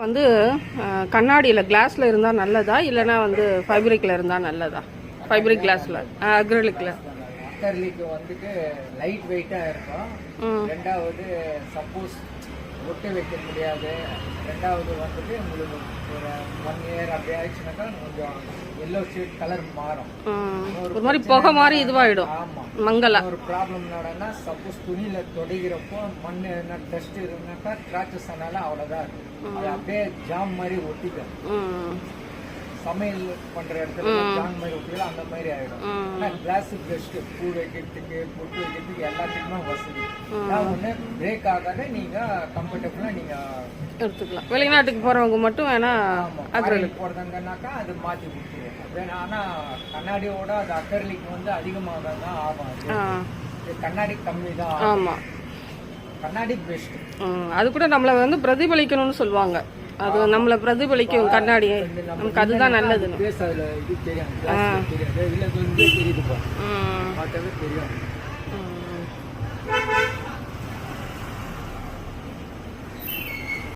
வந்து கண்ணாடியில் கிளாஸில் இருந்தால் நல்லதா இல்லைனா வந்து ஃபைப்ரிக்கில் இருந்தால் நல்லதா? ஃபைப்ரிக் கிளாஸில் அக்ரிலிக்கில் அக்ரிலிக் வந்துட்டு லைட் வெயிட்டாக இருக்கும். ரெண்டாவது சப்போஸ் ஒட்டு வைக்க முடியாது. ரெண்டாவது வந்துட்டு உங்களுக்கு ஒரு 1 இயர் அப்படி ஆயிடுச்சுனாக்கா கொஞ்சம் எல்லோ ஷேட் கலர் மாறும். ஒரு மாதிரி புகை மாதிரி இதுவாகிடும். ஆமாம், மங்கலா ஒரு ப்ராப்ளம் என்னன்னா சப்போஸ் துணியில் தொடைகிறப்போ மண் என்ன டஸ்ட் இருந்தாக்கா கிராச்சஸ் ஆனாலும் அவ்வளோதான் இருக்கும். அது அப்படியே ஜாம் மாதிரி ஒட்டிக்கும். சமையல் பண்ற இடத்துல ஜாம் மாதிரி ஒட்டிக்கலாம், அந்த மாதிரி ஆயிடும். ஆனால் கிளாஸ் பெஸ்ட், பூ வைக்கிறதுக்கு பொட்டு வைக்கிறதுக்கு எல்லாத்துக்குமே வசதி. ஒன்று பிரேக் ஆகாத நீங்க கம்ஃபர்டபுளா நீங்க எடுத்துக்கலாம். வெளிநாட்டுக்கு போறவங்க மட்டும் வேணா அக்ரிலிக் போடுறதுனாக்கா அது மாற்றி கொடுத்துருவோம். ஆனா கண்ணாடியோட அது அக்ரிலிக் வந்து அதிகமாக தான் ஆகும். கண்ணாடி கம்மி தான். ஆமா, கண்ணாடி பெஸ்ட். அது கூட நம்மள வந்து பிரதிபலிக்கணும்னு சொல்லுவாங்க. அது நம்மள பிரதிபலிக்கும் கண்ணாடி, நமக்கு அதுதான் நல்லது. தெரியும்.